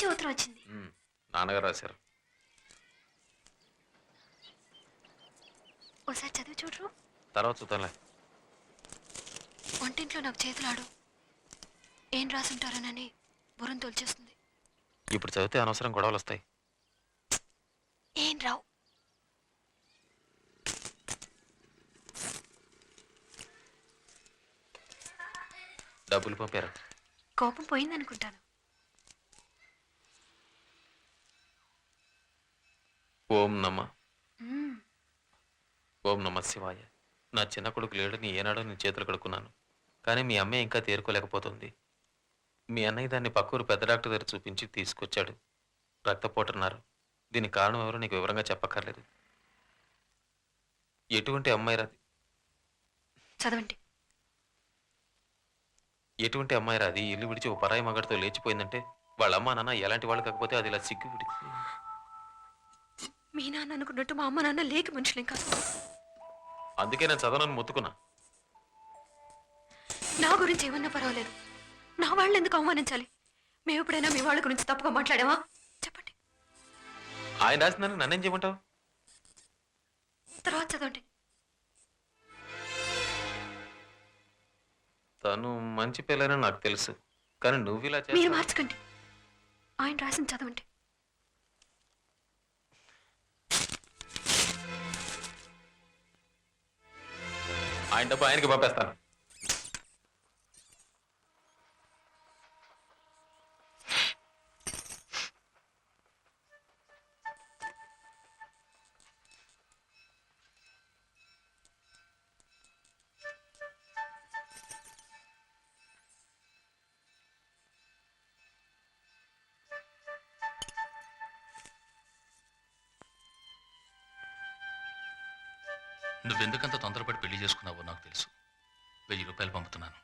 నుంచి ఉత్తరం వచ్చింది. నాన్నగారు రాశారు. ఒకసారి చదివి చూడరు. తర్వాత చూద్దాంలే. వంటింట్లో నాకు చేతులాడు. ఏం రాసుంటారోనని బుర్రం తోల్చేస్తుంది. ఇప్పుడు చదివితే అనవసరం గొడవలు వస్తాయి. ఏం రావు. డబ్బులు పంపారు. కోపం పోయిందనుకుంటాను. ఓం నమ శివాయ. నా చిన్న కొడుకు లేడని ఏనాడో నేను చేతులు కడుక్కున్నాను. కానీ మీ అమ్మాయి ఇంకా తేరుకోలేకపోతుంది. మీ అన్నయ్య దాన్ని పక్కూరు పెద్ద డాక్టర్ దగ్గర చూపించి తీసుకొచ్చాడు. రక్తపోటున్నారు. దీనికి కారణం ఎవరో నీకు వివరంగా చెప్పక్కర్లేదు. ఎటువంటి అమ్మాయి రాది? చదవండి. ఎటువంటి అమ్మాయి రాది ఇల్లు విడిచి ఓ పరాయి మగడితో లేచిపోయిందంటే వాళ్ళ అమ్మా నాన్న ఎలాంటి వాళ్ళు కాకపోతే అది ఇలా సిగ్గు విడిచి. మీ నాన్న అనుకున్నట్టు మా అమ్మ నాన్న లేక మనుషులేం కాదు. అందుకే నేను చదవనని మొత్తుకున్నా. నా గురించి ఏమన్నా పర్వాలేదు. నా వాళ్ళు ఎందుకు అవమానించాలి? మేము ఎప్పుడైనా మీ వాళ్ళ గురించి తప్పుగా మాట్లాడావా? చెప్పండి. ఆయన రాసిందని నన్నేం చేయమంటావు? తర్వాత చదవండి. తను మంచి పిల్లని నాకు తెలుసు. కానీ నువ్వు ఇలా మీరు మార్చకండి. ఆయన రాసింది చదవండి. ఆయన డబ్బు ఆయనకి పంపేస్తాను. నువ్వెందుకంత తొందరపడి పెళ్లి చేసుకున్నావో నాకు తెలుసు. 1000 రూపాయలు పంపుతున్నాను.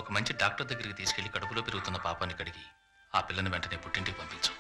ఒక మంచి డాక్టర్ దగ్గరికి తీసుకెళ్లి కడుపులో పెరుగుతున్న పాపాన్ని కడిగి ఆ పిల్లని వెంటనే పుట్టింటికి పంపించు.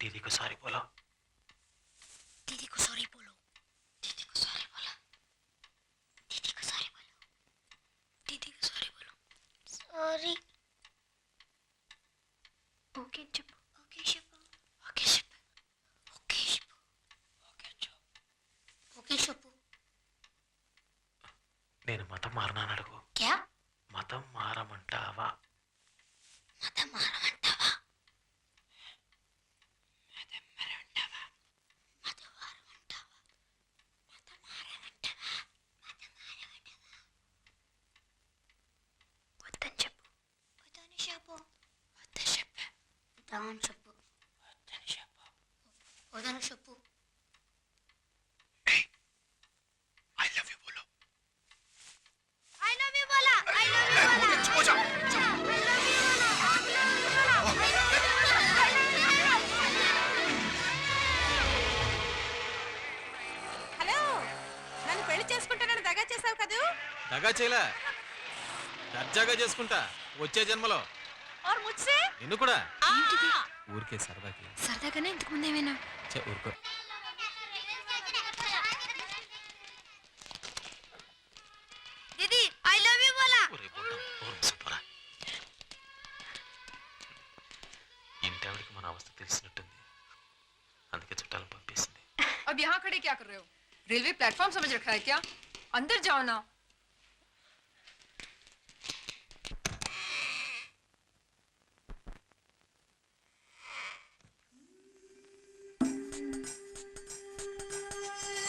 दीदी को सॉरी बोलो. दीदी को सॉरी बोलो. दीदी को सॉरी बोलो. दीदी को सॉरी बोलो. दीदी को सॉरी बोलो. सॉरी. ओके चुप. ओके चुप. ओके चुप. ओके चुप. ओके चुप. ओके चुप. నేను మతం మారనాను అడుగు. क्या? మతం మారమంటావా? మతం మారమంటావా? I love you बोलो. I love you बोला. I love you बोला. हो जा. హలో, నన్ను పెళ్లి చేసుకుంటానని దగా చేసావు కదూ? దగా చేయలే, దర్జాగా చేసుకుంటా వచ్చే జన్మలో. और मुझसे? నిన్ను కూడా. ఏంటిది? ఊరికే సరదాకి. సరదాగానే ఇంతకు ముందు ఏమైనా? ఊరుకో. दीदी I love you बोला. ఒరే బొడ్డు, ఓ సూపరా. ఇంటావిడికి మన అవస్థ తెలిసినట్టుంది. అందుకే చుట్టాలను పంపేసింది. अब यहाँ खड़े क्या कर रहे हो? रेलवे प्लेटफॉर्म समझ रखा है क्या? अंदर जाओ ना.